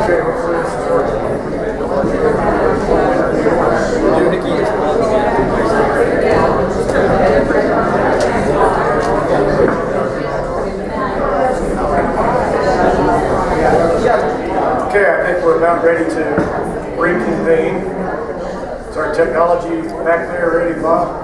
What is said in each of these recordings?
Okay, I think we're about ready to reconvene. Is our technology back there ready, Bob?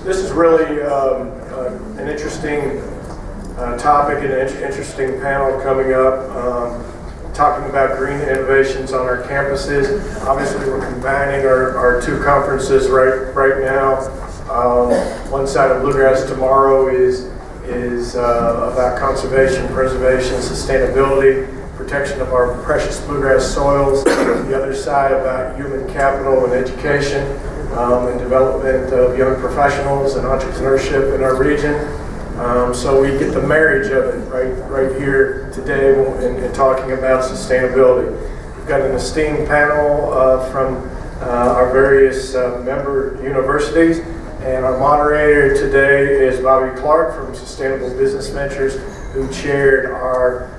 This is really an interesting topic and an interesting panel coming up. Talking about green innovations on our campuses. Obviously, we're combining our two conferences right now. One side of Bluegrass tomorrow is about conservation, preservation, sustainability, protection of our precious bluegrass soils. The other side about human capital and education and development of young professionals and entrepreneurship in our region. So we get the marriage of it right here today in talking about sustainability. We've got an esteemed panel from our various member universities. And our moderator today is Bobby Clark from Sustainable Business Ventures, who chaired our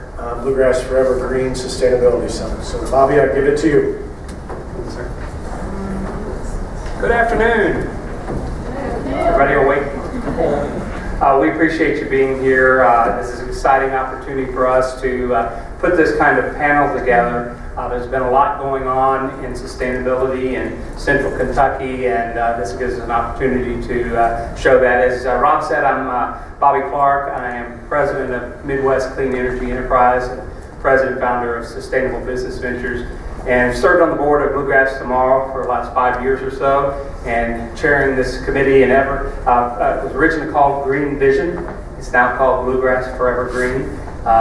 Bluegrass Forever Green Sustainability Summit. So Bobby, I give it to you. Good afternoon. Everybody awake? We appreciate you being here. This is an exciting opportunity for us to put this kind of panel together. There's been a lot going on in sustainability in Central Kentucky, and this gives us an opportunity to show that. As Rob said, I'm Bobby Clark. I am president of Midwest Clean Energy Enterprise and president and founder of Sustainable Business Ventures, and served on the board of Bluegrass Tomorrow for the last 5 years or so, and chairing this committee and effort. It was originally called Green Vision. It's now called Bluegrass Forever Green.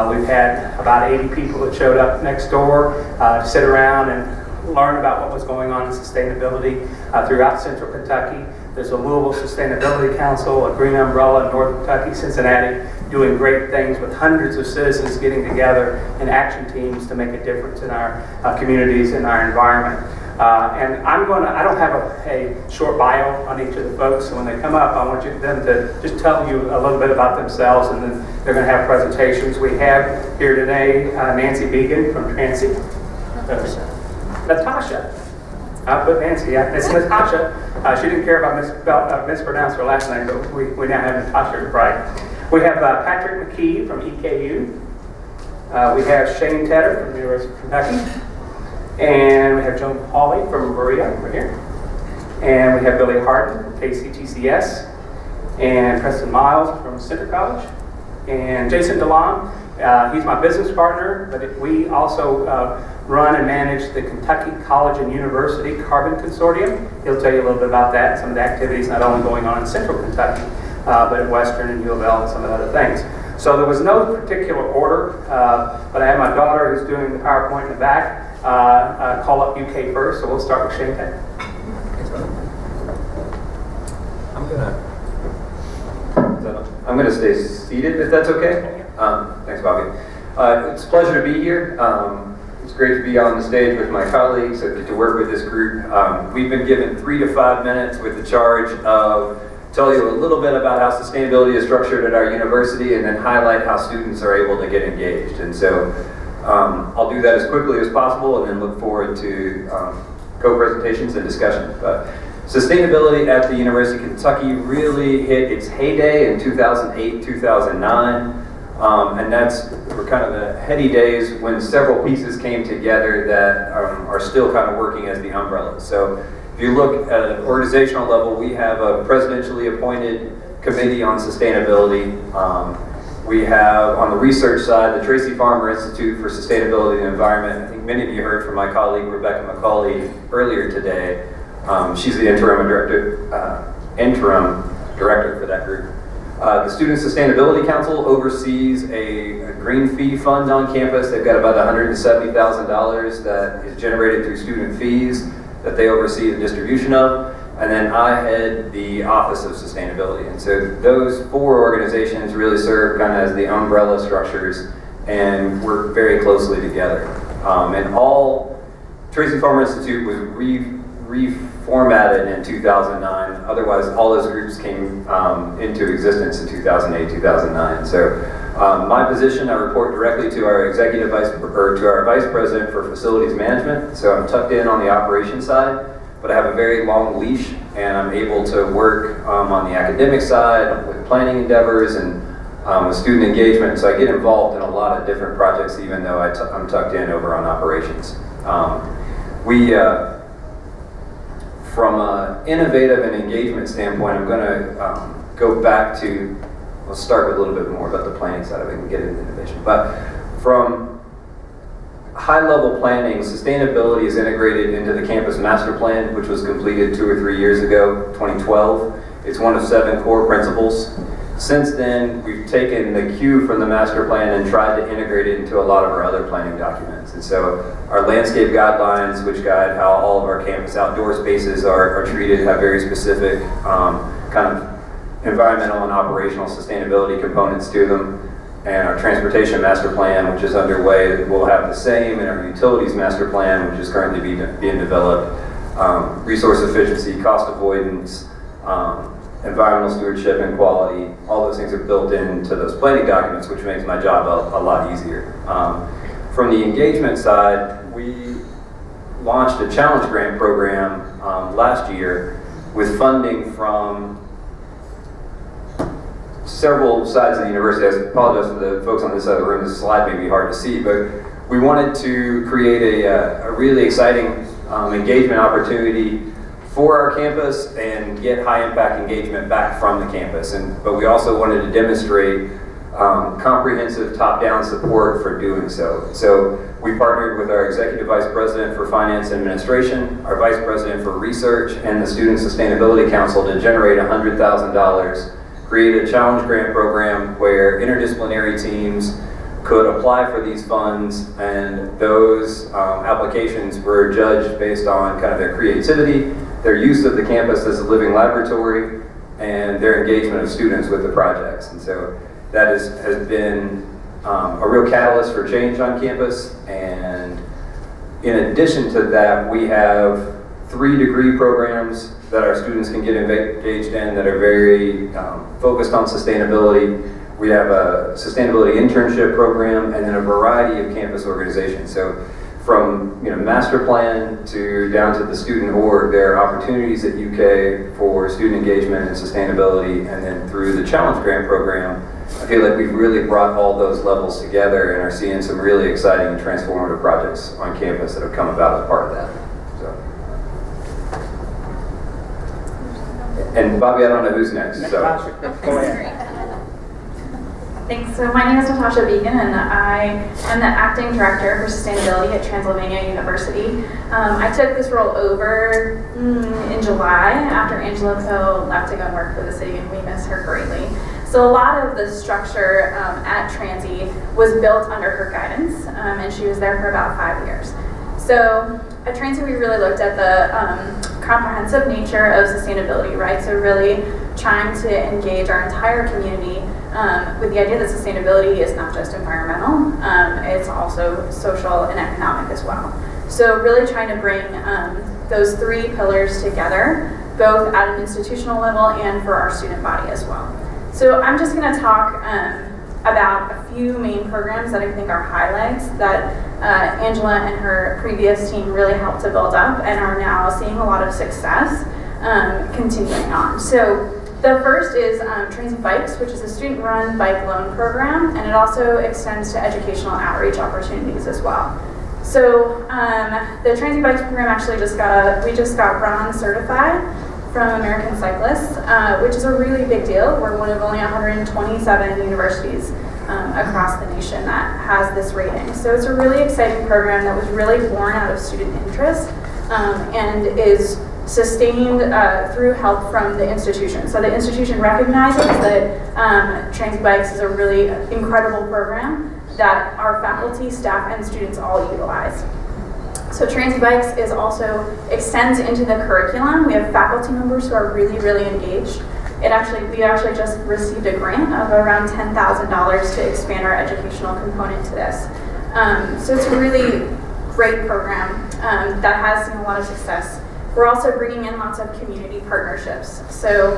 We've had about 80 people that showed up next door to sit around and learn about what was going on in sustainability throughout Central Kentucky. There's a Louisville Sustainability Council, a Green Umbrella in Northern Kentucky, Cincinnati, doing great things with hundreds of citizens getting together in action teams to make a difference in our communities and our environment. And I don't have a short bio on each of the folks, so when they come up, I want them to just tell you a little bit about themselves, and then they're going to have presentations. We have here today Nancy Began from Transy. Natasha. I put Nancy, it's Natasha. She didn't care about mispronounce her last name, but we now have Natasha right. We have Patrick McKee from EKU. We have Shane Tedder from the University of Kentucky. And we have Joan Pauly from Berea over here. And we have Billie Hardin from KCTCS. And Preston Miles from Center College. And Jason Delambre, he's my business partner, but we also run and manage the Kentucky College and University Carbon Consortium. He'll tell you a little bit about that, some of the activities not only going on in Central Kentucky, but at Western and U of L and some of the other things. So there was no particular order, but I have my daughter who's doing the PowerPoint in the back. Call up UK first, so we'll start with Shane Tedder. I'm gonna stay seated if that's okay. Thanks, Bobby. It's a pleasure to be here. It's great to be on the stage with my colleagues and get to work with this group. We've been given 3 to 5 minutes with the charge of tell you a little bit about how sustainability is structured at our university and then highlight how students are able to get engaged. And so I'll do that as quickly as possible and then look forward to co-presentations and discussion. But sustainability at the University of Kentucky really hit its heyday in 2008, 2009. And were kind of the heady days when several pieces came together that are still kind of working as the umbrella. So if you look at an organizational level, we have a presidentially appointed committee on sustainability. We have, on the research side, the Tracy Farmer Institute for Sustainability and Environment. I think many of you heard from my colleague, Rebecca McCauley, earlier today. She's the interim director for that group. The Student Sustainability Council oversees a green fee fund on campus. They've got about $170,000 that is generated through student fees that they oversee the distribution of. And then I head the Office of Sustainability. And so those 4 organizations really serve kind of as the umbrella structures and work very closely together. And Tracy Farmer Institute was reformatted in 2009. Otherwise, all those groups came into existence in 2008, 2009. So my position, I report directly to our to our vice president for facilities management. So I'm tucked in on the operations side, but I have a very long leash, and I'm able to work on the academic side with planning endeavors and with student engagement. So I get involved in a lot of different projects, even though I'm tucked in over on operations. From an innovative and engagement standpoint, I'm going to go back to, we'll start with a little bit more about the planning side of it and get into innovation. But from high-level planning, sustainability is integrated into the campus master plan, which was completed 2 or 3 years ago, 2012. It's one of 7 core principles. Since then, we've taken the cue from the master plan and tried to integrate it into a lot of our other planning documents. And so our landscape guidelines, which guide how all of our campus outdoor spaces are treated, have very specific kind of environmental and operational sustainability components to them. And our transportation master plan, which is underway, will have the same, and our utilities master plan, which is currently being developed. Resource efficiency, cost avoidance, environmental stewardship and quality, all those things are built into those planning documents, which makes my job a lot easier. From the engagement side, we launched a challenge grant program last year with funding from several sides of the university. I apologize for the folks on this side of the room. This slide may be hard to see, but we wanted to create a really exciting engagement opportunity for our campus and get high impact engagement back from the campus. But we also wanted to demonstrate comprehensive top-down support for doing so. So we partnered with our Executive Vice President for Finance and Administration, our Vice President for Research, and the Student Sustainability Council to generate $100,000, create a challenge grant program where interdisciplinary teams could apply for these funds, and those applications were judged based on kind of their creativity, their use of the campus as a living laboratory, and their engagement of students with the projects. And so that has been a real catalyst for change on campus. And in addition to that, we have 3 degree programs that our students can get engaged in that are very focused on sustainability. We have a sustainability internship program and then a variety of campus organizations. So from master plan to down to the student org, there are opportunities at UK for student engagement and sustainability, and then through the challenge grant program, I feel like we've really brought all those levels together and are seeing some really exciting and transformative projects on campus that have come about as part of that. So. And Bobby, I don't know who's next. Natasha, go ahead. Thanks. So my name is Natasha Beacon, and I am the acting director for sustainability at Transylvania University. I took this role over in July after Angela Poe left to go and work for the city, and we miss her greatly. So a lot of the structure at Transy was built under her guidance, and she was there for about 5 years. So at Transy, we really looked at the comprehensive nature of sustainability, right? So really trying to engage our entire community with the idea that sustainability is not just environmental, it's also social and economic as well. So really trying to bring those 3 pillars together, both at an institutional level and for our student body as well. So I'm just going to talk about a few main programs that I think are highlights that Angela and her previous team really helped to build up and are now seeing a lot of success continuing on. So the first is Transy Bikes, which is a student-run bike loan program, and it also extends to educational outreach opportunities as well. So the Transy Bikes program actually we just got bronze certified from American Cyclists, which is a really big deal. We're one of only 127 universities across the nation that has this rating. So it's a really exciting program that was really born out of student interest and is sustained through help from the institution. So the institution recognizes that Transy Bikes is a really incredible program that our faculty, staff, and students all utilize. So Transy Bikes also extends into the curriculum. We have faculty members who are really, really engaged. We actually just received a grant of around $10,000 to expand our educational component to this. So it's a really great program that has seen a lot of success we're also bringing in lots of community partnerships. So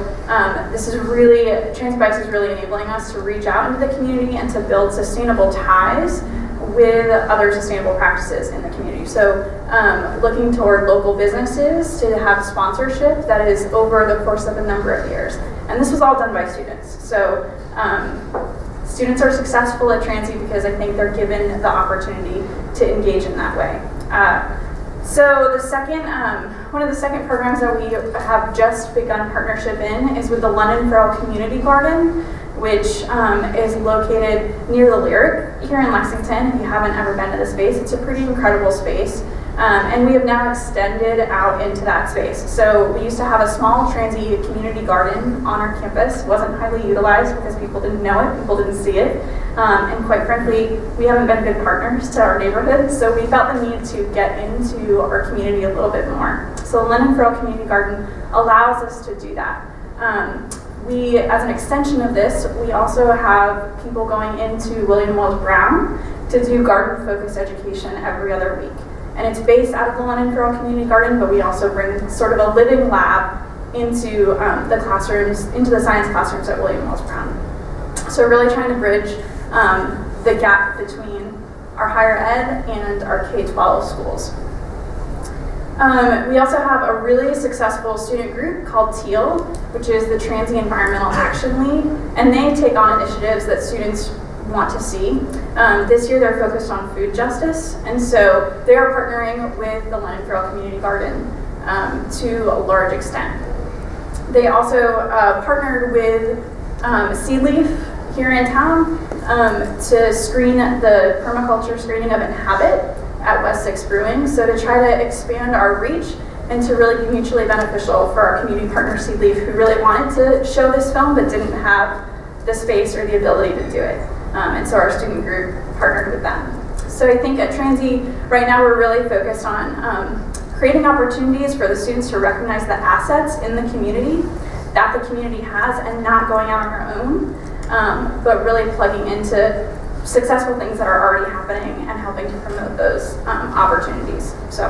this is really, Transbikes is really enabling us to reach out into the community and to build sustainable ties with other sustainable practices in the community. So looking toward local businesses to have sponsorship that is over the course of a number of years. And this was all done by students. So students are successful at Transy because I think they're given the opportunity to engage in that way. So the second, one of the second programs that we have just begun partnership in is with the London Farrell Community Garden, which is located near the Lyric here in Lexington. If you haven't ever been to the space, it's a pretty incredible space. And we have now extended out into that space. So we used to have a small Transy community garden on our campus. It wasn't highly utilized because people didn't know it, people didn't see it. And quite frankly, we haven't been good partners to our neighborhood, so we felt the need to get into our community a little bit more. So the London Farrell Community Garden allows us to do that. We, as an extension of this, we also have people going into William Wells Brown to do garden-focused education every other week. And it's based out of the London Farrell Community Garden, but we also bring sort of a living lab into the classrooms, into the science classrooms at William Wells Brown. So really trying to bridge the gap between our higher ed and our K-12 schools. We also have a really successful student group called TEAL, which is the Transy Environmental Action League, and they take on initiatives that students want to see. This year they're focused on food justice, and so they are partnering with the London Farrell Community Garden to a large extent. They also partnered with Seedleaf here in town to screen the permaculture screening of Inhabit at West 6 Brewing, so to try to expand our reach and to really be mutually beneficial for our community partner Seedleaf, who really wanted to show this film but didn't have the space or the ability to do it. And so our student group partnered with them. So I think at Transy, right now we're really focused on creating opportunities for the students to recognize the assets in the community that the community has and not going out on our own, but really plugging into successful things that are already happening and helping to promote those opportunities. So,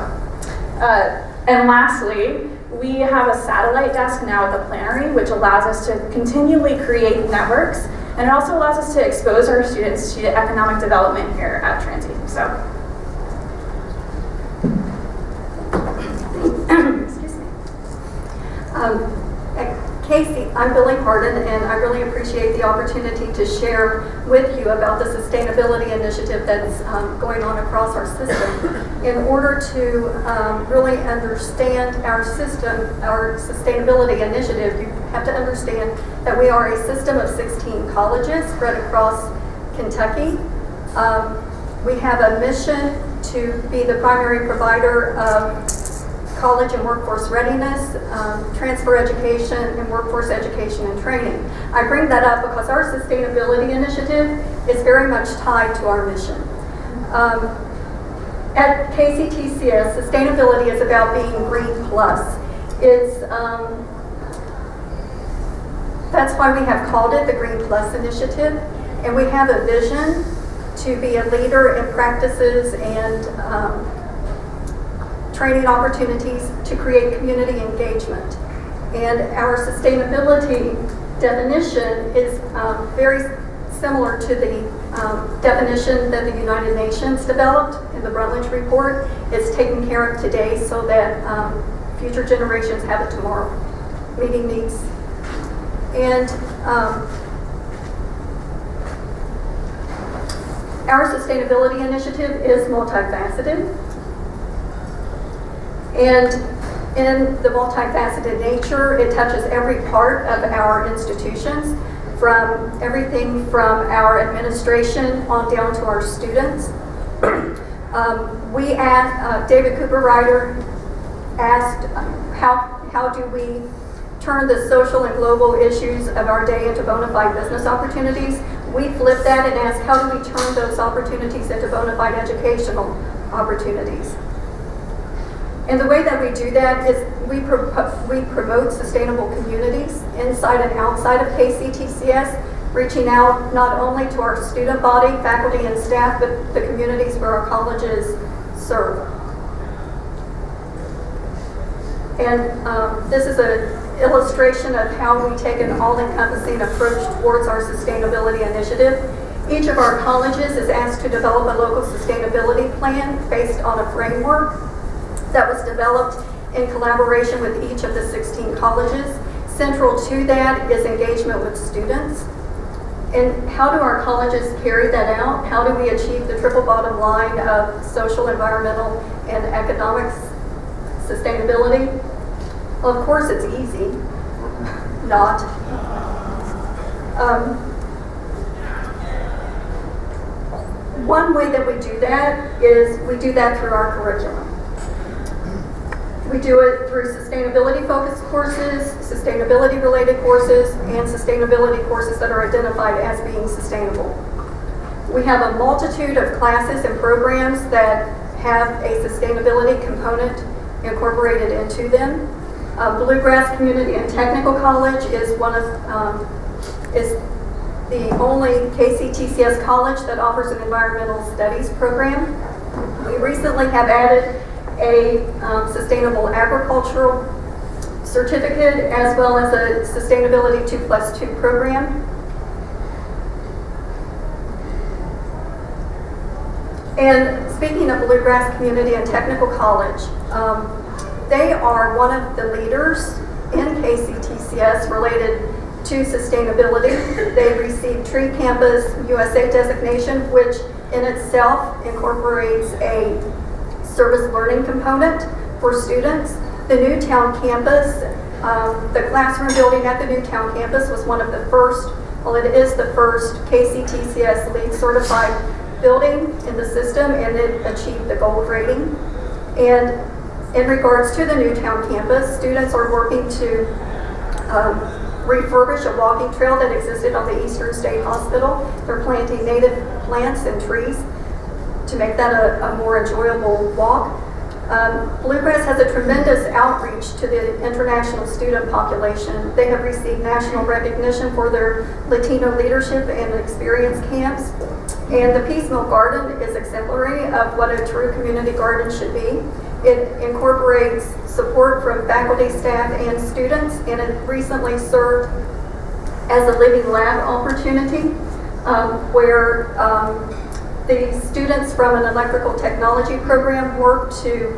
and lastly, we have a satellite desk now at the Plenary, which allows us to continually create networks, and it also allows us to expose our students to economic development here at Transy. So, excuse me. Casey, I'm Billie Hardin, and I really appreciate the opportunity to share with you about the sustainability initiative that's going on across our system. In order to really understand our system, our sustainability initiative, you have to understand that we are a system of 16 colleges spread across Kentucky. We have a mission to be the primary provider of college and workforce readiness, transfer education, and workforce education and training. I bring that up because our sustainability initiative is very much tied to our mission. At KCTCS, sustainability is about being green plus. That's why we have called it the Green Plus Initiative, and we have a vision to be a leader in practices and training opportunities to create community engagement. And our sustainability definition is very similar to the definition that the United Nations developed in the Brundtland Report. It's taking care of today so that future generations have it tomorrow, meeting needs. And our sustainability initiative is multifaceted. And in the multifaceted nature, it touches every part of our institutions, from everything from our administration on down to our students. We asked, David Cooper Ryder asked, how do we turn the social and global issues of our day into bona fide business opportunities? We flipped that and asked, how do we turn those opportunities into bona fide educational opportunities? And the way that we do that is we promote sustainable communities inside and outside of KCTCS, reaching out not only to our student body, faculty, and staff, but the communities where our colleges serve. And this is an illustration of how we take an all-encompassing approach towards our sustainability initiative. Each of our colleges is asked to develop a local sustainability plan based on a framework that was developed in collaboration with each of the 16 colleges. Central to that is engagement with students. And how do our colleges carry that out? How do we achieve the triple bottom line of social, environmental, and economic sustainability? Well, of course it's easy. Not. One way that we do that is we do that through our curriculum. We do it through sustainability-focused courses, sustainability-related courses, and sustainability courses that are identified as being sustainable. We have a multitude of classes and programs that have a sustainability component incorporated into them. Bluegrass Community and Technical College is is the only KCTCS college that offers an environmental studies program. We recently have added a sustainable agricultural certificate as well as a sustainability 2+2 program. And speaking of Bluegrass Community and Technical College, they are one of the leaders in KCTCS related to sustainability. They received Tree Campus USA designation, which in itself incorporates a service learning component for students. The Newtown campus, the classroom building at the Newtown campus was one of the first, well, it is the first KCTCS LEED certified building in the system, and it achieved the gold rating. And in regards to the Newtown campus, students are working to refurbish a walking trail that existed on the Eastern State Hospital. They're planting native plants and trees to make that a more enjoyable walk. Bluegrass has a tremendous outreach to the international student population. They have received national recognition for their Latino leadership and experience camps. And the Peace Mill Garden is exemplary of what a true community garden should be. It incorporates support from faculty, staff, and students, and it recently served as a living lab opportunity where the students from an electrical technology program work to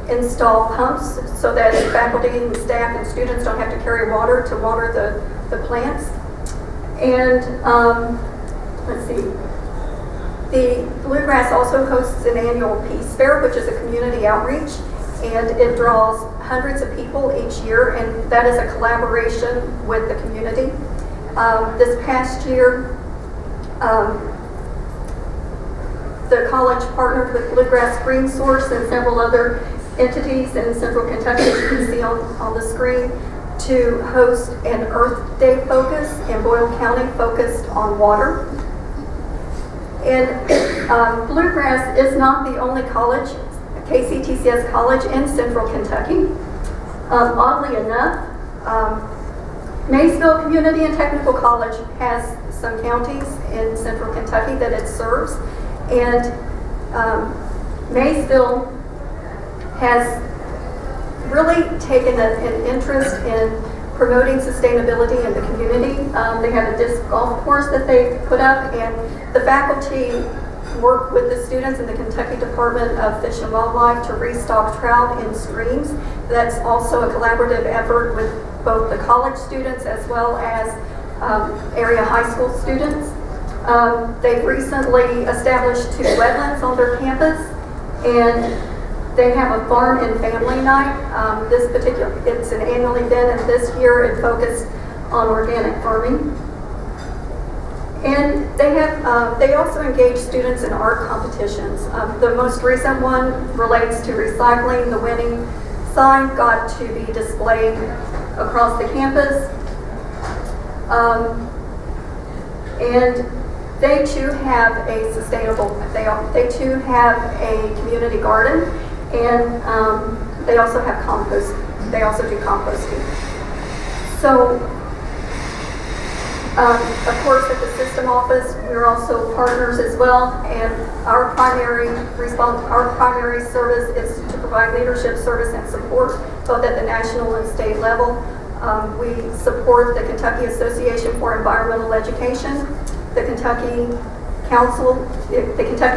install pumps so that faculty and staff and students don't have to carry water to water the plants. And let's see. The Bluegrass also hosts an annual Peace Fair, which is a community outreach, and it draws hundreds of people each year, and that is a collaboration with the community. This past year, the college partnered with Bluegrass Green Source and several other entities in Central Kentucky, as you can see on the screen, to host an Earth Day focus in Broil County focused on water. And Bluegrass is not the only college, KCTCS college in Central Kentucky. Oddly enough, Maysville Community and Technical College has some counties in Central Kentucky that it serves. And Maysville has really taken an interest in promoting sustainability in the community. They have a disc golf course that they put up, and the faculty work with the students in the Kentucky Department of Fish and Wildlife to restock trout in streams. That's also a collaborative effort with both the college students as well as area high school students. They've recently established 2 wetlands on their campus, and they have a farm and family night. It's an annual event, and this year it focused on organic farming. And they also engage students in art competitions. The most recent one relates to recycling. The winning sign got to be displayed across the campus. And they too have a they too have a community garden, and they also have compost. They also do composting. So Of course, at the system office, we're also partners as well, and our primary service is to provide leadership service and support both at the national and state level. We support the Kentucky Association for Environmental Education, the Kentucky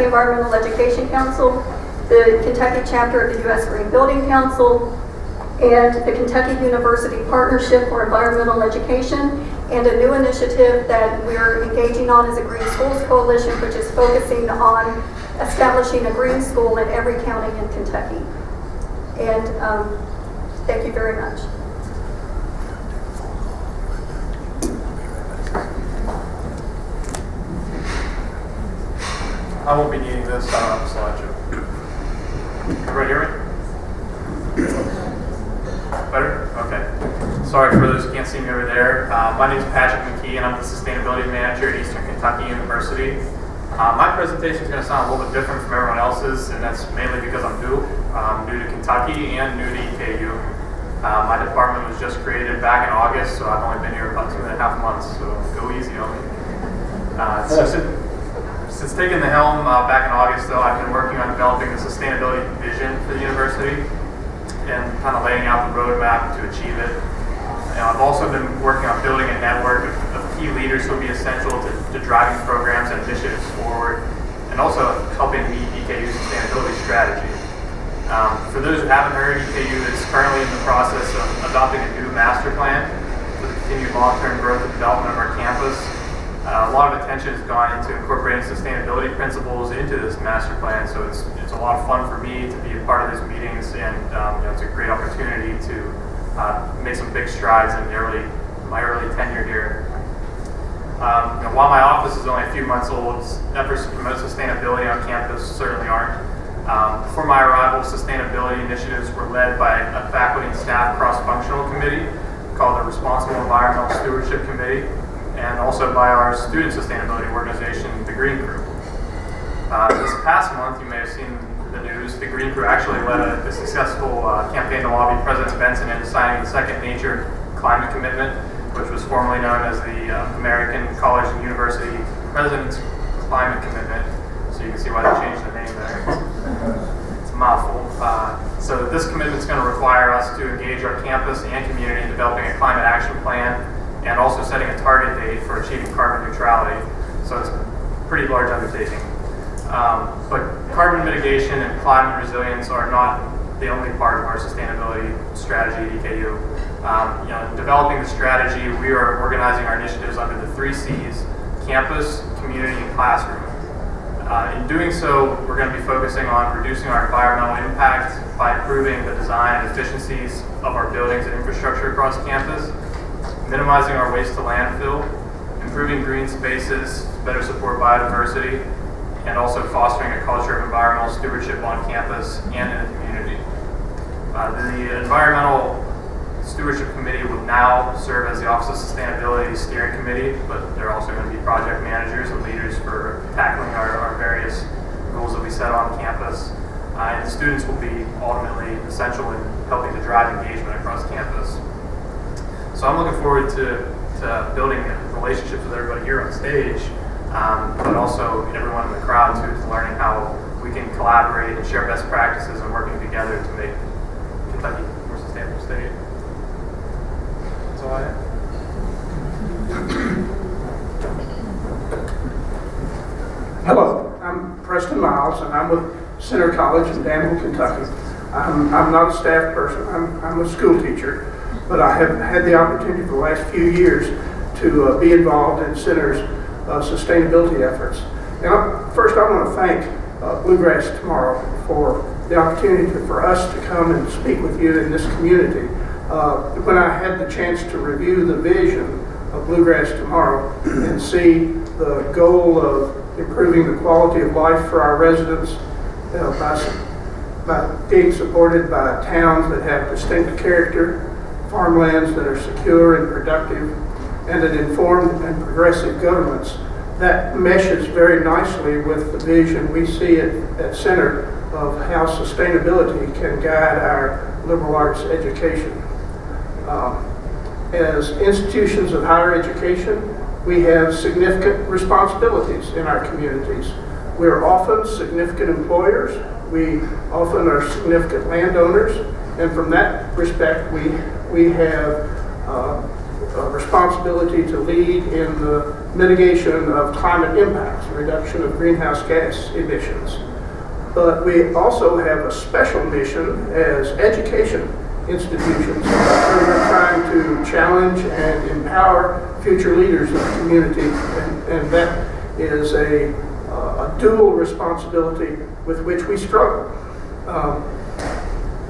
Environmental Education Council, the Kentucky chapter of the U.S. Green Building Council, and the Kentucky University Partnership for Environmental Education, and a new initiative that we're engaging on is a Green Schools Coalition, which is focusing on establishing a green school in every county in Kentucky. And thank you very much. I won't be needing this. I don't have a slideshow. Everybody hear me? Better? Okay. Sorry for those who can't see me over there. My name is McKee, and I'm the Sustainability Manager at Eastern Kentucky University. My presentation is going to sound a little bit different from everyone else's, and that's mainly because I'm new. I'm new to Kentucky and new to EKU. My department was just created back in August, so I've only been here about 2.5 months, so go easy on me. Since taking the helm back in August, though, I've been working on developing the sustainability vision for the university and kind of laying out the roadmap to achieve it. I've also been working on building a network of key leaders who will be essential to driving programs and initiatives forward, and also helping meet EKU's sustainability strategy. For those who haven't heard, EKU is currently in the process of adopting a new master plan for the continued long-term growth and development of our campus. A lot of attention has gone into incorporating sustainability principles into this master plan, so it's a lot of fun for me to be a part of these meetings, and it's a great opportunity to make some big strides in my early tenure here. While my office is only a few months old, efforts to promote sustainability on campus certainly aren't. Before my arrival, sustainability initiatives were led by a faculty and staff cross-functional committee called the Responsible Environmental Stewardship Committee, and also by our student sustainability organization, the Green Crew. This past month, you may have seen the news, the Green Crew actually led a successful campaign to lobby President Benson into signing the Second Nature Climate Commitment, which was formerly known as the American College and University President's Climate Commitment. So you can see why they changed the name there. It's a mouthful. So this commitment is going to require us to engage our campus and community in developing a climate action plan, and also setting a target date for achieving carbon neutrality. So it's a pretty large undertaking. But carbon mitigation and climate resilience are not the only part of our sustainability strategy at EKU. In developing the strategy, we are organizing our initiatives under the 3 C's: campus, community, and classroom. In doing so, we're going to be focusing on reducing our environmental impact by improving the design and efficiencies of our buildings and infrastructure across campus, minimizing our waste to landfill, improving green spaces to better support biodiversity, and also fostering a culture of environmental stewardship on campus and in the community. The Environmental Stewardship Committee will now serve as the Office of Sustainability Steering Committee, but they're also going to be project managers and leaders for tackling our various goals that we set on campus. And the students will be ultimately essential in helping to drive engagement across campus. So I'm looking forward to building relationships with everybody here on stage, but also everyone in the crowd too, to learning how we can collaborate and share best practices and working together to make Kentucky a more sustainable state. That's all I have. Hello, I'm Preston Miles, and I'm with Center College in Danville, Kentucky. I'm not a staff person, I'm a school teacher, but I have had the opportunity for the last few years to be involved in Center's sustainability efforts. And first I want to thank Bluegrass tomorrow for the opportunity for us to come and speak with you in this community. When I had the chance to review the vision of Bluegrass tomorrow and see the goal of improving the quality of life for our residents by being supported by towns that have distinct character, farmlands that are secure and productive, and an informed and progressive governments, that meshes very nicely with the vision we see at Center of how sustainability can guide our liberal arts education. As institutions of higher education, We have significant responsibilities in our communities. We're often significant employers. We often are significant landowners. And from that respect, we have a responsibility to lead in the mitigation of climate impacts, reduction of greenhouse gas emissions. But we also have a special mission as education institutions where we're trying to challenge and empower future leaders of the community, and that is a dual responsibility with which we struggle.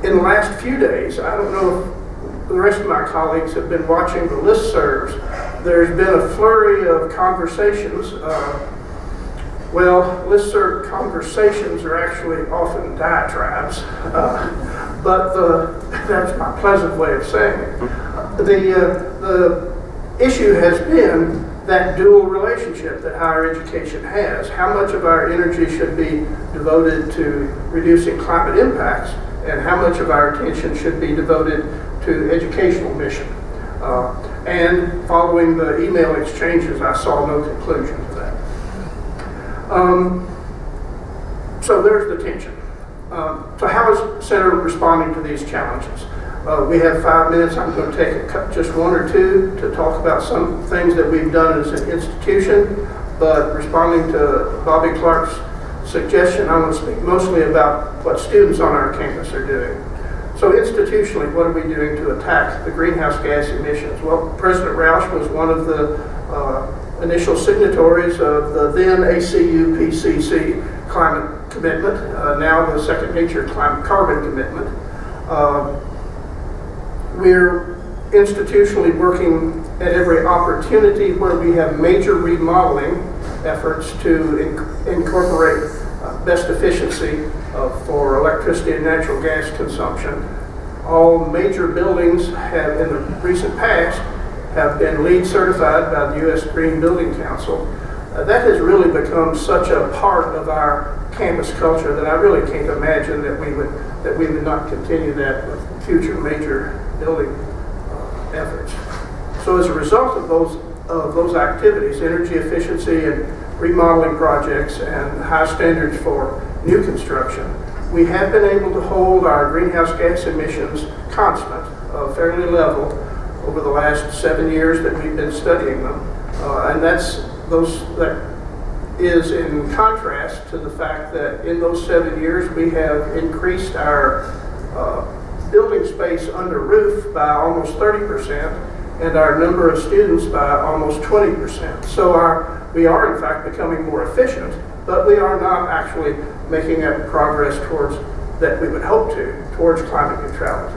In the last few days, I don't know if the rest of my colleagues have been watching the listservs. There's been a flurry of conversations. Listserv conversations are actually often diatribes, but that's my pleasant way of saying it. The issue has been that dual relationship that higher education has. How much of our energy should be devoted to reducing climate impacts, and how much of our attention should be devoted to educational mission. And following the email exchanges, I saw no conclusion to that. So there's the tension. So how is Center responding to these challenges? We have 5 minutes. I'm going to take just one or two to talk about some things that we've done as an institution, but responding to Bobby Clark's suggestion, I want to speak mostly about what students on our campus are doing. So institutionally, what are we doing to attack the greenhouse gas emissions? Well, President Roush was one of the initial signatories of the then ACU-PCC climate commitment, now the Second Nature climate carbon commitment. We're institutionally working at every opportunity where we have major remodeling efforts to incorporate best efficiency for electricity and natural gas consumption. All major buildings have, in the recent past, have been LEED certified by the U.S. Green Building Council. That has really become such a part of our campus culture that I really can't imagine that we would not continue that with future major building efforts. So as a result of those activities, energy efficiency and remodeling projects and high standards for new construction, we have been able to hold our greenhouse gas emissions constant, fairly level, over the last 7 years that we've been studying them. And that is in contrast to the fact that in those 7 years we have increased our building space under roof by almost 30% and our number of students by almost 20%. So we are in fact becoming more efficient, but we are not actually making that progress that we would hope towards climate neutrality.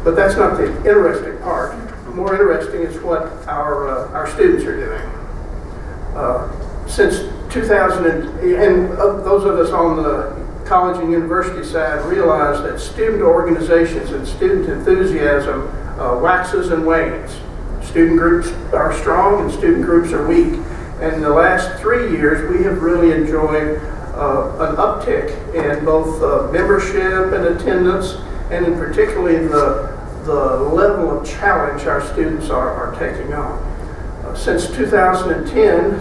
But that's not the interesting part. More interesting is what our students are doing. Since 2000, and those of us on the college and university side realize that student organizations and student enthusiasm waxes and wanes. Student groups are strong and student groups are weak. And in the last 3 years, we have really enjoyed an uptick in both membership and attendance, and in particularly the level of challenge our students are taking on. Since 2010,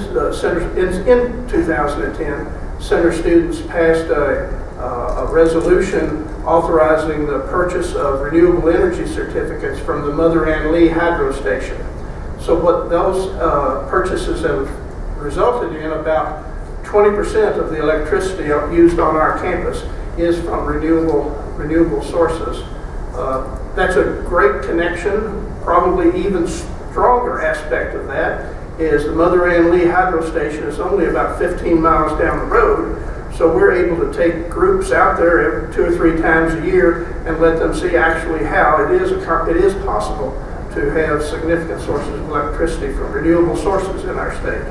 in 2010, Center students passed a resolution authorizing the purchase of renewable energy certificates from the Mother Ann Lee Hydro Station. So what those purchases have resulted in, about 20% of the electricity used on our campus is from renewable sources. That's a great connection. Probably even stronger aspect of that is the Mother Ann Lee Hydro Station is only about 15 miles down the road. So we're able to take groups out there 2 or 3 times a year and let them see actually how it is possible to have significant sources of electricity from renewable sources in our state.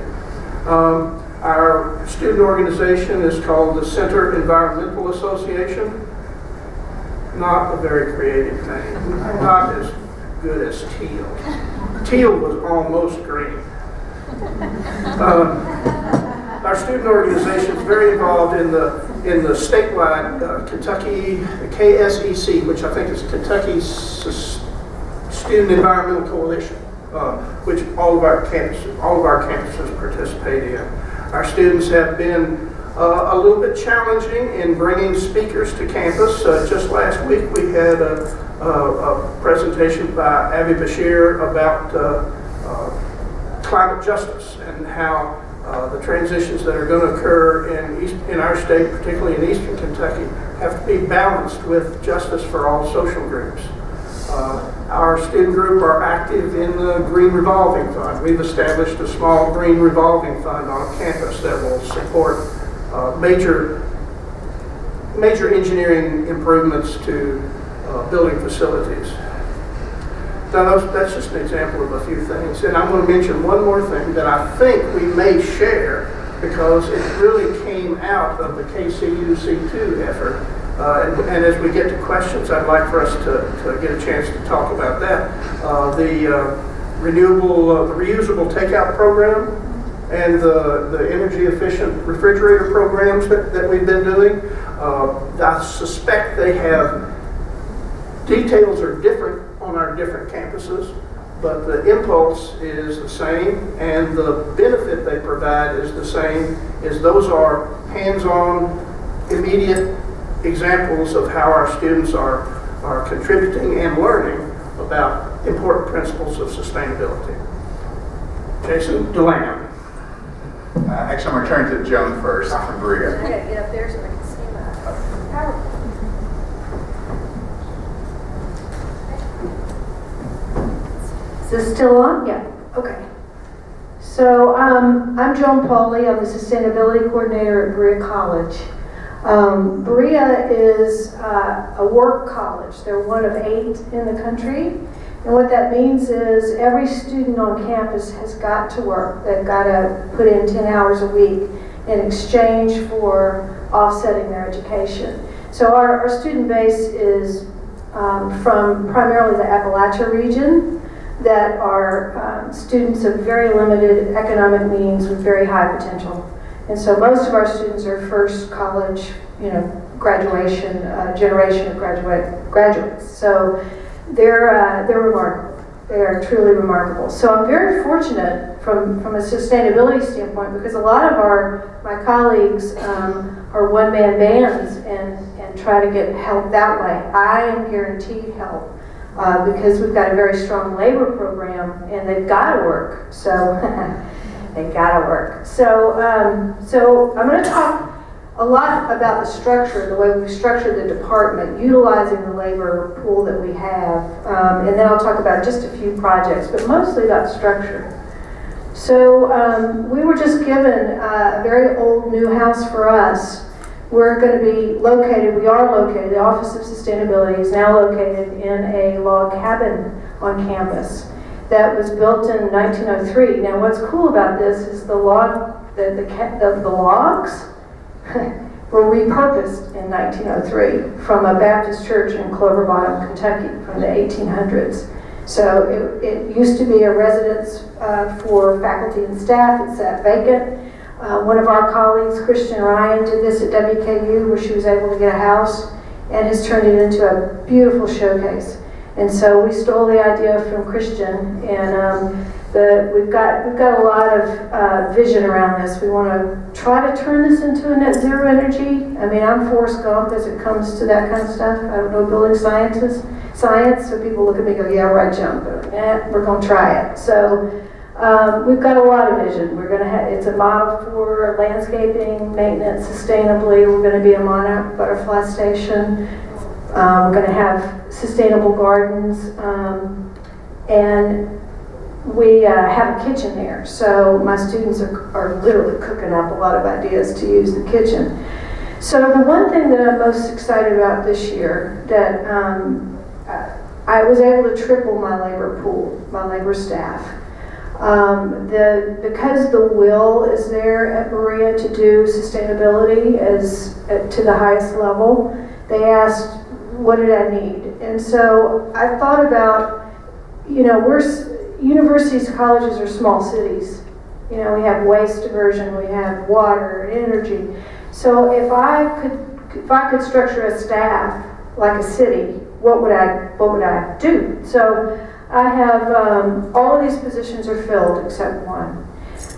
Our student organization is called the Center Environmental Association. Not a very creative name, not as good as teal. Teal was almost green. Our student organization is very involved in the statewide Kentucky, the KSEC, which I think is Kentucky Student Environmental Coalition. which all of our campuses participate in. Our students have been a little bit challenging in bringing speakers to campus. Just last week we had a presentation by Avi Bashir about climate justice and how the transitions that are going to occur in our state, particularly in eastern Kentucky, have to be balanced with justice for all social groups. Our student group are active in the Green Revolving Fund. We've established a small Green Revolving Fund on campus that will support major engineering improvements to building facilities. Now that's just an example of a few things. And I'm going to mention one more thing that I think we may share because it really came out of the KCUC2 effort. And as we get to questions, I'd like for us to get a chance to talk about that. The reusable takeout program and the energy efficient refrigerator programs that we've been doing. I suspect they have, details are different on our different campuses, but the impulse is the same and the benefit they provide is the same, as those are hands-on, immediate examples of how our students are contributing and learning about important principles of sustainability. Jason Delambre. Actually, I'm going to turn to Joan first from Berea. I gotta get up there so I can see my PowerPoint. Is this still on? Yeah, okay. So I'm Joan Pauly. I'm the Sustainability Coordinator at Berea College. Berea is a work college. They're one of 8 in the country. And what that means is every student on campus has got to work. They've got to put in 10 hours a week in exchange for offsetting their education. So our student base is from primarily the Appalachia region that are students of very limited economic means with very high potential. And so most of our students are first college, graduation, generation of graduates. So they're remarkable. They are truly remarkable. So I'm very fortunate from a sustainability standpoint because a lot of my colleagues are one-man bands and try to get help that way. I am guaranteed help because we've got a very strong labor program and they've got to work. So they got to work. So I'm going to talk a lot about the structure, the way we've structured the department, utilizing the labor pool that we have, and then I'll talk about just a few projects, but mostly about structure. So we were just given a very old new house for us. We are located, the Office of Sustainability is now located in a log cabin on campus that was built in 1903. Now what's cool about this is the logs were repurposed in 1903 from a Baptist church in Clover Bottom, Kentucky from the 1800s. So it used to be a residence for faculty and staff. It sat vacant. One of our colleagues, Christian Ryan, did this at WKU where she was able to get a house and has turned it into a beautiful showcase. And so we stole the idea from Christian, and we've got a lot of vision around this. We want to try to turn this into a net zero energy. I mean, I'm Forrest Gump as it comes to that kind of stuff. I don't know building science, so people look at me and go, yeah, right, Joan, but we're going to try it. So we've got a lot of vision. It's a model for landscaping, maintenance sustainably. We're going to be a monarch butterfly station. We're going to have sustainable gardens, and we have a kitchen there. So my students are literally cooking up a lot of ideas to use the kitchen. So the one thing that I'm most excited about this year, that I was able to triple my labor pool, my labor staff. Because the will is there at Berea to do sustainability to the highest level, they asked, what did I need? And so I thought about, universities, colleges are small cities. We have waste diversion, we have water and energy. So if I could structure a staff like a city, what would I do? So I have, all of these positions are filled except one.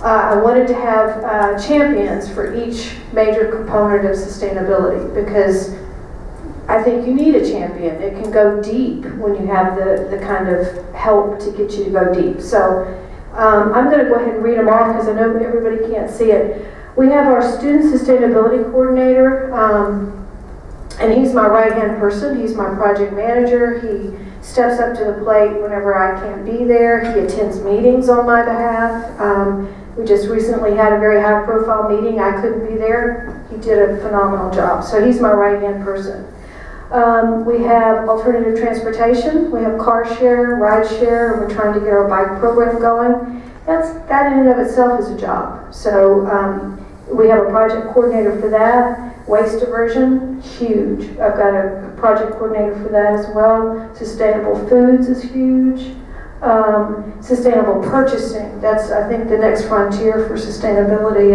I wanted to have champions for each major component of sustainability because I think you need a champion. It can go deep when you have the kind of help to get you to go deep. So I'm going to go ahead and read them off because I know everybody can't see it. We have our student sustainability coordinator, and he's my right-hand person. He's my project manager. He steps up to the plate whenever I can't be there. He attends meetings on my behalf. We just recently had a very high-profile meeting. I couldn't be there. He did a phenomenal job. So he's my right-hand person. We have alternative transportation. We have car share, ride share, and we're trying to get our bike program going. That in and of itself is a job. So we have a project coordinator for that. Waste diversion, huge. I've got a project coordinator for that as well. Sustainable foods is huge. Sustainable purchasing, that's I think the next frontier for sustainability,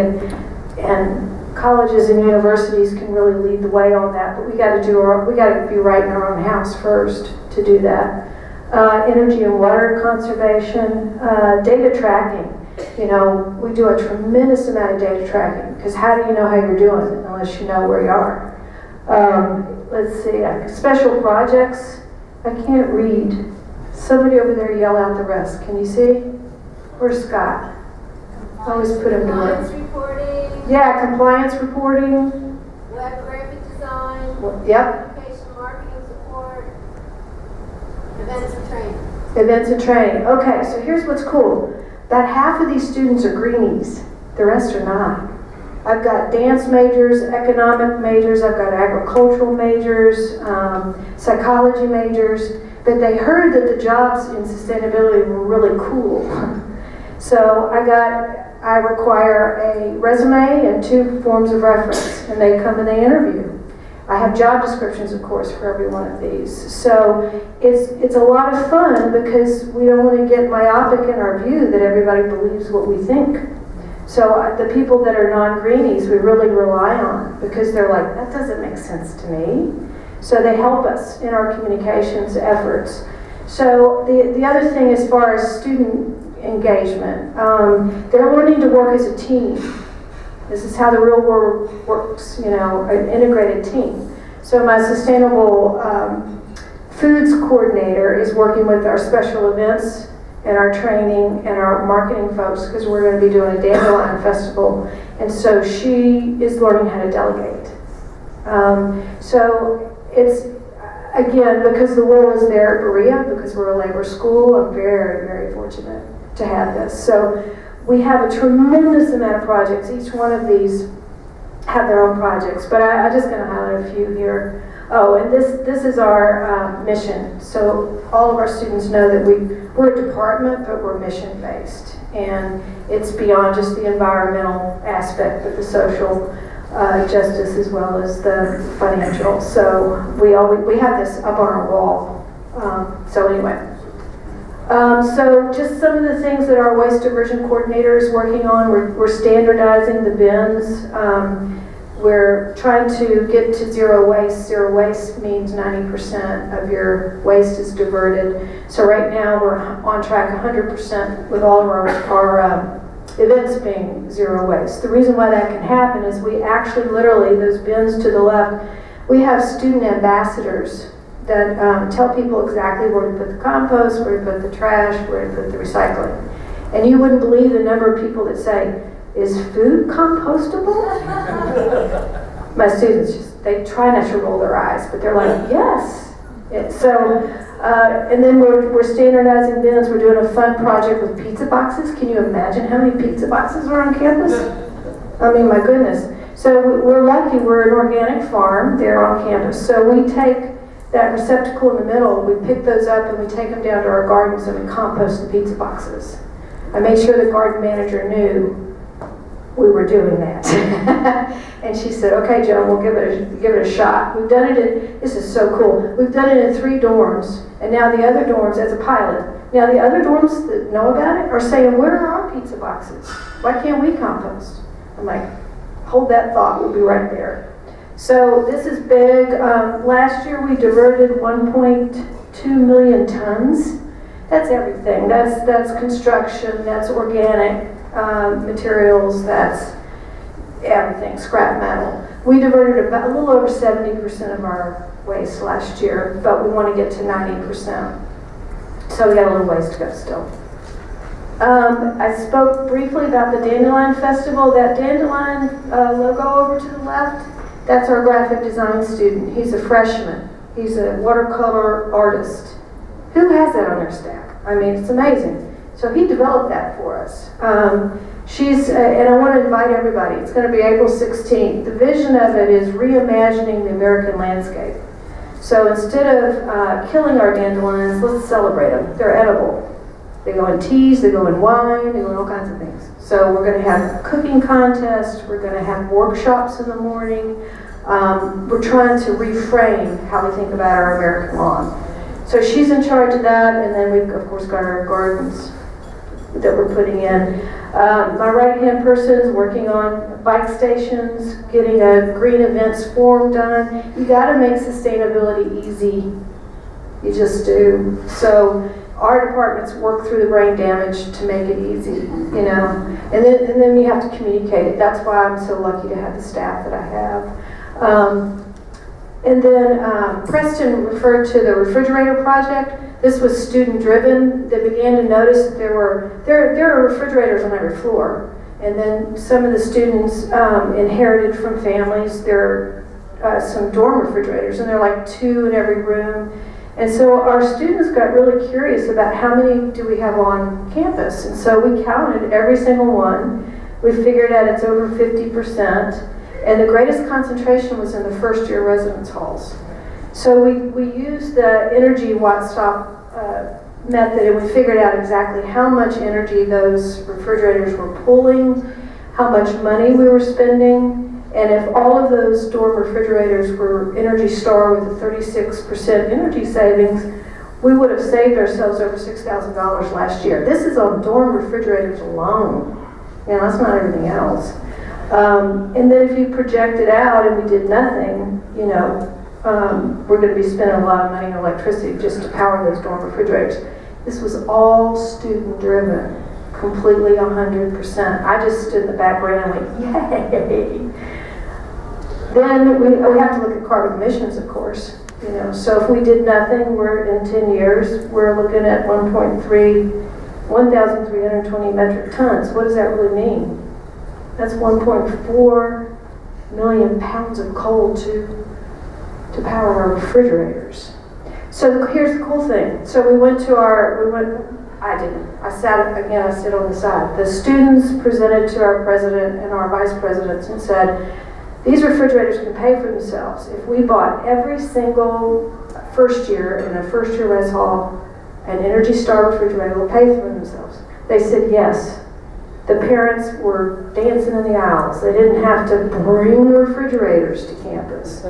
and colleges and universities can really lead the way on that, but we got to be right in our own house first to do that. Energy and water conservation, data tracking. You know, we do a tremendous amount of data tracking because how do you know how you're doing unless you know where you are? Let's see, special projects. I can't read. Somebody over there yell out the rest. Can you see? Where's Scott? I always put him to work. Compliance reporting. Yeah, compliance reporting. Web graphic design. Yep. Application marketing support. Events and training. Events and training. Okay, so here's what's cool. About half of these students are greenies. The rest are not. I've got dance majors, economic majors, I've got agricultural majors, psychology majors, but they heard that the jobs in sustainability were really cool. So I require a resume and 2 forms of reference, and they come and they interview. I have job descriptions, of course, for every one of these. So it's a lot of fun because we don't want to get myopic in our view that everybody believes what we think. So the people that are non-greenies, we really rely on because they're like, that doesn't make sense to me. So they help us in our communications efforts. So the other thing as far as student engagement, they're learning to work as a team. This is how the real world works, you know, an integrated team. So my sustainable foods coordinator is working with our special events and our training and our marketing folks because we're going to be doing a dandelion festival. And so she is learning how to delegate. So it's, again, because the will is there at Berea, because we're a labor school, I'm very, very fortunate to have this. So we have a tremendous amount of projects. Each one of these have their own projects, but I'm just going to highlight a few here. Oh, and this is our mission. So all of our students know that we're a department, but we're mission-based. And it's beyond just the environmental aspect, but the social justice as well as the financial. So we have this up on our wall. So anyway. So just some of the things that our waste diversion coordinator is working on, we're standardizing the bins. We're trying to get to zero waste. Zero waste means 90% of your waste is diverted. So right now we're on track 100% with all of our events being zero waste. The reason why that can happen is we actually literally, those bins to the left, we have student ambassadors that tell people exactly where to put the compost, where to put the trash, where to put the recycling. And you wouldn't believe the number of people that say, is food compostable? My students they try not to roll their eyes, but they're like, yes. And then we're standardizing bins. We're doing a fun project with pizza boxes. Can you imagine how many pizza boxes are on campus? I mean, my goodness. So we're lucky we're an organic farm there on campus. So we take that receptacle in the middle, we pick those up and we take them down to our gardens and we compost the pizza boxes. I made sure the garden manager knew we were doing that. And she said, okay, Joan, we'll give it a shot. We've done it this is so cool. We've done it in 3 dorms, and now the other dorms as a pilot. Now the other dorms that know about it are saying, where are our pizza boxes? Why can't we compost? I'm like, hold that thought, we'll be right there. So this is big. Last year we diverted 1.2 million tons. That's everything. That's construction, that's organic materials, that's everything, scrap metal. We diverted about a little over 70% of our waste last year, but we want to get to 90%. So we got a little ways to go still. I spoke briefly about the Dandelion Festival. That dandelion logo over to the left, that's our graphic design student. He's a freshman. He's a watercolor artist. Who has that on their staff? I mean, it's amazing. So he developed that for us. And I want to invite everybody. It's going to be April 16th. The vision of it is reimagining the American landscape. So instead of killing our dandelions, let's celebrate them. They're edible. They go in teas, they go in wine, they go in all kinds of things. So we're going to have a cooking contest. We're going to have workshops in the morning. We're trying to reframe how we think about our American lawn. So she's in charge of that, and then we've, of course, got our gardens that we're putting in. My right-hand person is working on bike stations, getting a green events form done. You got to make sustainability easy. You just do. So our departments work through the brain damage to make it easy, you know. And then you have to communicate it. That's why I'm so lucky to have the staff that I have. And then Preston referred to the refrigerator project. This was student-driven. They began to notice that there are refrigerators on every floor. And then some of the students inherited from families. There are some dorm refrigerators, and there are like 2 in every room. And so our students got really curious about how many do we have on campus. And so we counted every single one. We figured out it's over 50%. And the greatest concentration was in the first-year residence halls. So we used the energy watt-stop method, and we figured out exactly how much energy those refrigerators were pulling, how much money we were spending, and if all of those dorm refrigerators were Energy Star with a 36% energy savings, we would have saved ourselves over $6,000 last year. This is on dorm refrigerators alone. You know, that's not everything else. And then if you project it out and we did nothing, you know, we're going to be spending a lot of money on electricity just to power those dorm refrigerators. This was all student-driven, completely 100%. I just stood in the background and went, yay! Then we have to look at carbon emissions, of course. You know, so if we did nothing, we're in 10 years, we're looking at 1,320 metric tons. What does that really mean? That's 1.4 million pounds of coal to power our refrigerators. So here's the cool thing. So I sit on the side. The students presented to our president and our vice presidents and said, these refrigerators can pay for themselves. If we bought every single first year in a first year res hall an Energy Star refrigerator will pay for themselves. They said yes. The parents were dancing in the aisles. They didn't have to bring refrigerators to campus.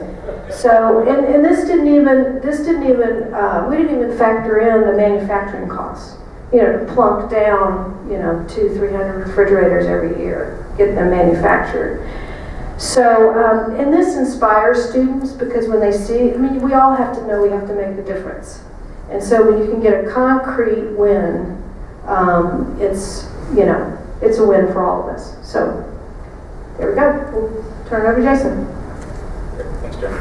So, and we didn't even factor in the manufacturing costs. You know, to plunk down, 200-300 refrigerators every year, get them manufactured. So, and this inspires students because when they see, we all have to know we have to make the difference. And so when you can get a concrete win, it's a win for all of us. So, there we go. We'll turn it over to Jason. Thanks, Jen.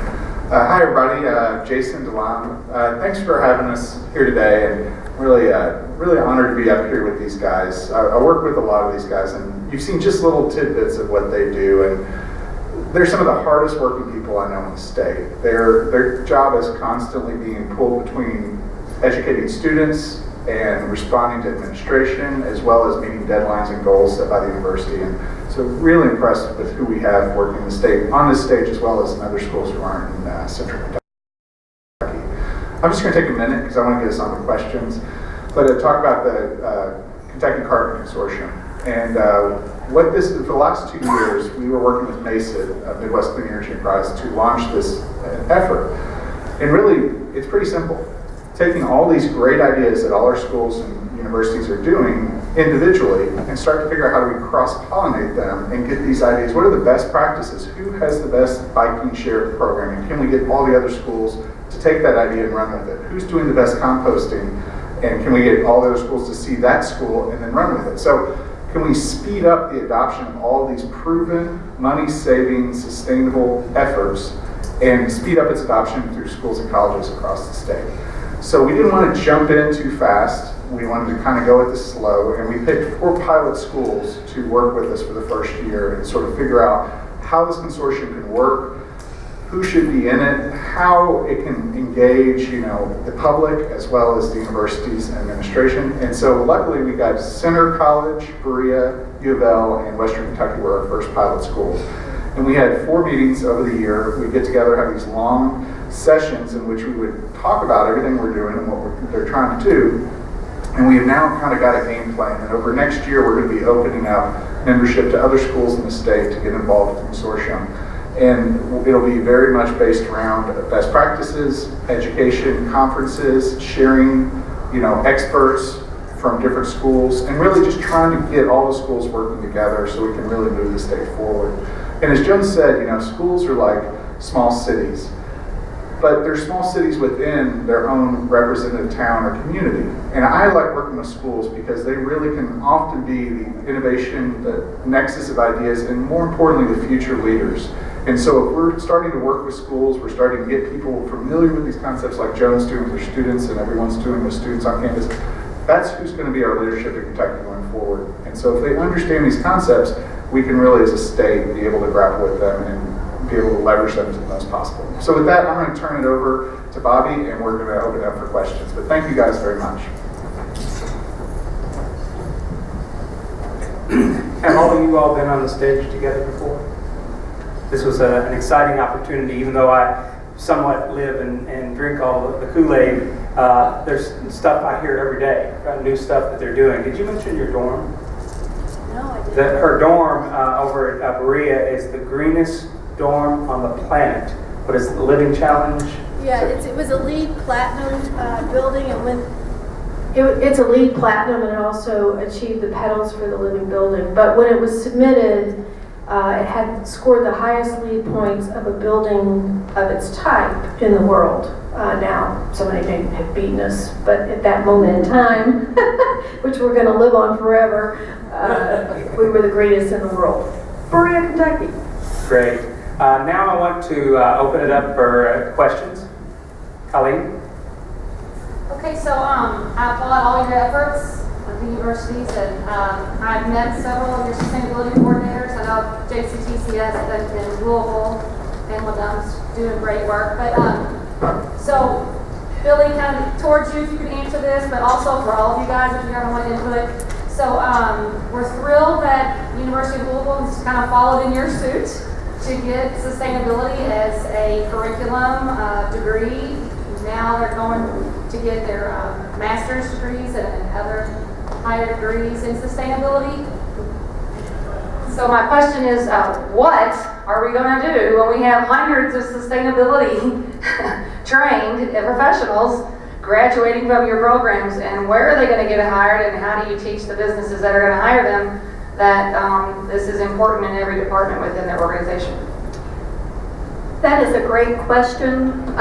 Hi, everybody. Jason Delambre. Thanks for having us here today, and really honored to be up here with these guys. I work with a lot of these guys, and you've seen just little tidbits of what they do, and they're some of the hardest working people I know in the state. Their job is constantly being pulled between educating students and responding to administration, as well as meeting deadlines and goals set by the university. And so really impressed with who we have working the state, on this stage, as well as in other schools who aren't in central Kentucky. I'm just going to take a minute because I want to get us on to questions, but talk about the Kentucky Carbon Consortium. And for the last 2 years, we were working with MESA, Midwest Clean Energy Enterprise, to launch this effort. And really, it's pretty simple. Taking all these great ideas that all our schools and universities are doing individually and start to figure out how do we cross-pollinate them and get these ideas. What are the best practices? Who has the best biking share programming? Can we get all the other schools to take that idea and run with it? Who's doing the best composting? And can we get all the other schools to see that school and then run with it? So can we speed up the adoption of all of these proven, money-saving, sustainable efforts and speed up its adoption through schools and colleges across the state? So we didn't want to jump in too fast. We wanted to kind of go at this slow, and we picked 4 pilot schools to work with us for the first year and sort of figure out how this consortium can work, who should be in it, how it can engage, the public as well as the universities and administration. And so luckily we got Center College, Berea, U of L, and Western Kentucky were our first pilot schools. And we had 4 meetings over the year. We'd get together, have these long sessions in which we would talk about everything we're doing and what they're trying to do. And we have now kind of got a game plan. And over next year, we're going to be opening up membership to other schools in the state to get involved with the consortium. And it'll be very much based around best practices, education, conferences, sharing, experts from different schools, and really just trying to get all the schools working together so we can really move the state forward. And as Joan said, schools are like small cities, but they're small cities within their own representative town or community. And I like working with schools because they really can often be the innovation, the nexus of ideas, and more importantly, the future leaders. And so if we're starting to work with schools, we're starting to get people familiar with these concepts like Joan's doing with her students and everyone's doing with students on campus, that's who's going to be our leadership in Kentucky going forward. And so if they understand these concepts, we can really, as a state, be able to grapple with them and be able to leverage them to the most possible. So with that, I'm going to turn it over to Bobby, and we're going to open it up for questions. But thank you guys very much. Have all of you all been on the stage together before? This was an exciting opportunity, even though I somewhat live and drink all the Kool-Aid. There's stuff I hear every day about new stuff that they're doing. Did you mention your dorm? No, I didn't. Her dorm over at Berea is the greenest dorm on the planet. What is it, the Living Challenge? Yeah, it was a LEED Platinum building, and when It's a LEED Platinum, and it also achieved the Petals for the Living Building. But when it was submitted, it had scored the highest LEED points of a building of its type in the world. Now, somebody may have beaten us, but at that moment in time, which we're going to live on forever, we were the greatest in the world. Berea, Kentucky. Great. Now I want to open it up for questions. Colleen? Okay, so I applaud all your efforts at the universities, and I've met several of your sustainability coordinators. I know JCTCS that's in Louisville and Ladum's doing great work. But so Billie, kind of towards you if you could answer this, but also for all of you guys if you ever want input. So we're thrilled that University of Louisville has kind of followed in your suit to get sustainability as a curriculum degree. Now they're going to get their master's degrees and other higher degrees in sustainability. So my question is, what are we going to do when we have hundreds of sustainability trained professionals graduating from your programs, and where are they going to get hired, and how do you teach the businesses that are going to hire them that this is important in every department within their organization? That is a great question.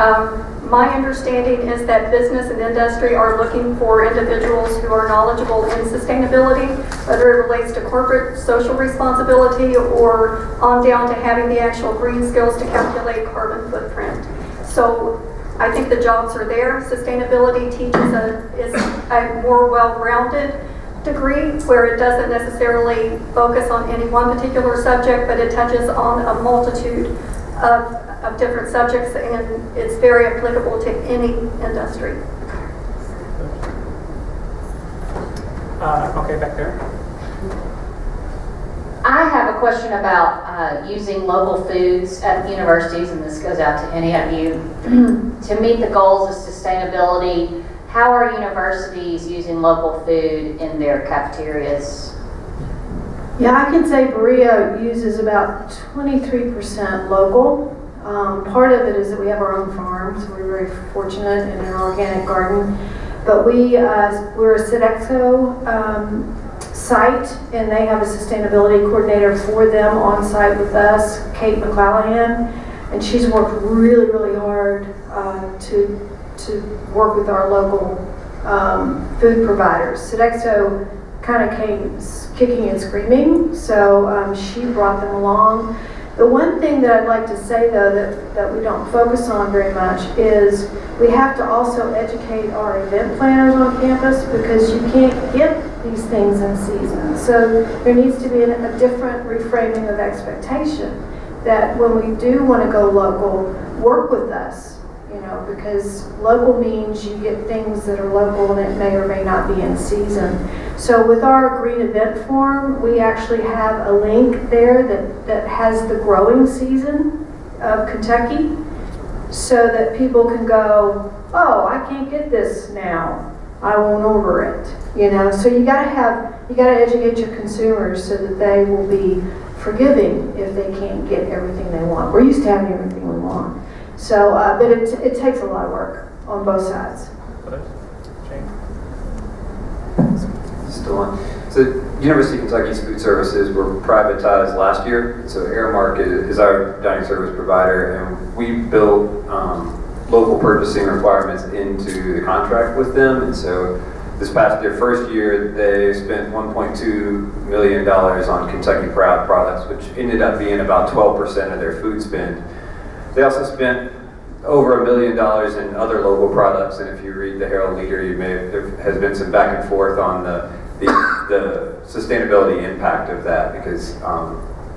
My understanding is that business and industry are looking for individuals who are knowledgeable in sustainability, whether it relates to corporate social responsibility or on down to having the actual green skills to calculate carbon footprint. So I think the jobs are there. Sustainability is a more well-rounded degree where it doesn't necessarily focus on any one particular subject, but it touches on a multitude of different subjects, and it's very applicable to any industry. Okay, back there. I have a question about using local foods at the universities, and this goes out to any of you. To meet the goals of sustainability, how are universities using local food in their cafeterias? Yeah, I can say Berea uses about 23% local. Part of it is that we have our own farms. We're very fortunate in an organic garden. But we're a Sodexo site, and they have a sustainability coordinator for them on site with us, Kate McClellan, and she's worked really, really hard to work with our local food providers. Sodexo kind of came kicking and screaming, so she brought them along. The one thing that I'd like to say, though, that we don't focus on very much is we have to also educate our event planners on campus, because you can't get these things in season. So there needs to be a different reframing of expectation, that when we do want to go local, work with us, because local means you get things that are local and it may or may not be in season. So with our green event form, we actually have a link there that has the growing season of Kentucky, so that people can go, oh, I can't get this now, I won't order it. So you gotta educate your consumers so that they will be forgiving if they can't get everything they want. We're used to having everything we want. So, but it takes a lot of work on both sides. Still on. So University of Kentucky's food services were privatized last year. So Aramark is our dining service provider, and we built local purchasing requirements into the contract with them. And so this past their first year, they spent $1.2 million on Kentucky Proud products, which ended up being about 12% of their food spend. They also spent over $1 million in other local products, and if you read the Herald Leader, there has been some back and forth on the sustainability impact of that, because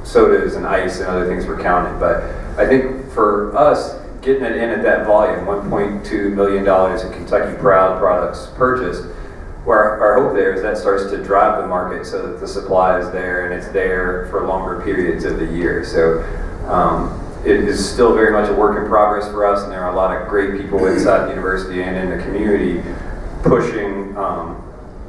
sodas and ice and other things were counted. But I think for us, getting it in at that volume, $1.2 million in Kentucky Proud products purchased, where our hope there is that starts to drive the market so that the supply is there and it's there for longer periods of the year. So it is still very much a work in progress for us, and there are a lot of great people inside the university and in the community pushing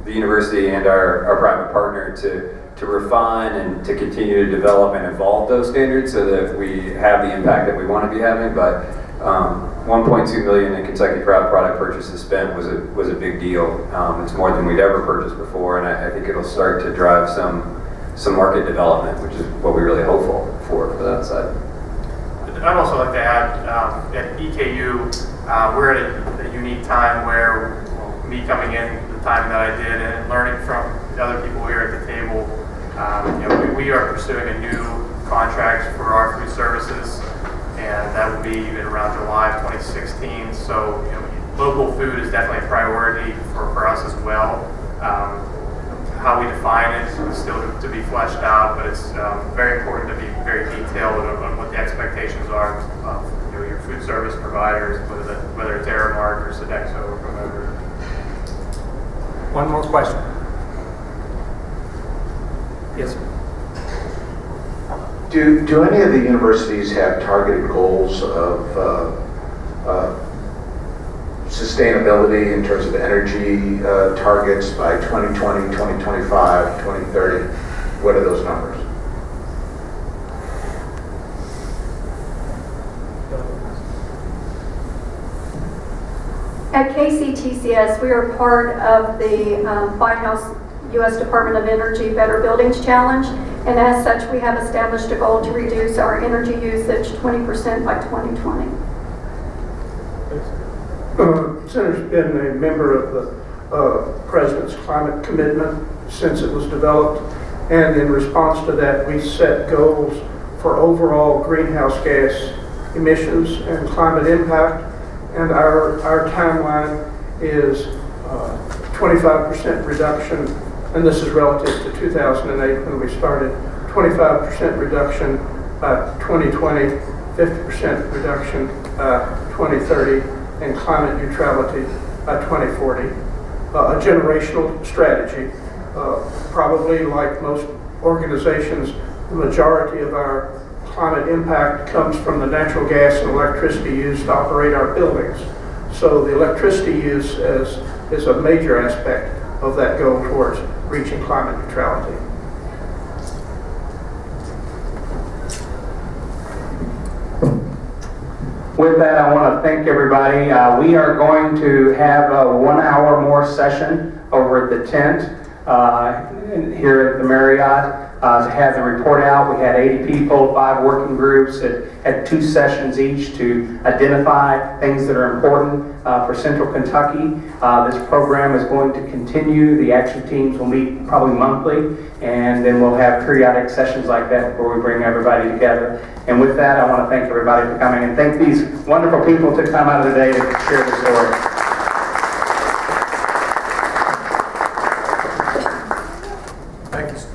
the university and our private partner to refine and to continue to develop and evolve those standards so that we have the impact that we want to be having. But 1.2 million in Kentucky Proud product purchases spent was a big deal. It's more than we'd ever purchased before, and I think it'll start to drive some market development, which is what we really hope for that side. I'd also like to add, at EKU, we're at a unique time where, me coming in the time that I did and learning from the other people here at the table, we are pursuing a new contract for our food services, and that will be in around July of 2016. So local food is definitely a priority for us as well. How we define it is still to be fleshed out, but it's very important to be very detailed on what the expectations are of your food service providers, whether it's Aramark or Sodexo or whoever. One more question. Yes, sir. Do any of the universities have targeted goals of sustainability in terms of energy targets by 2020, 2025, 2030? What are those numbers? At KCTCS, we are part of the White House U.S. Department of Energy Better Buildings Challenge, and as such, we have established a goal to reduce our energy usage 20% by 2020. Center's been a member of the President's Climate Commitment since it was developed, and in response to that, we set goals for overall greenhouse gas emissions and climate impact, and our timeline is 25% reduction, and this is relative to 2008 when we started, 25% reduction by 2020, 50% reduction by 2030, and climate neutrality by 2040. A generational strategy. Probably like most organizations, the majority of our climate impact comes from the natural gas and electricity used to operate our buildings. So the electricity use is a major aspect of that goal towards reaching climate neutrality. With that, I want to thank everybody. We are going to have a 1 hour more session over at the tent here at the Marriott. to have the report out. We had 80 people, 5 working groups that had 2 sessions each to identify things that are important for Central Kentucky. This program is going to continue. The action teams will meet probably monthly, and then we'll have periodic sessions like that before we bring everybody together. And with that, I want to thank everybody for coming and thank these wonderful people to come out of the day to share the story.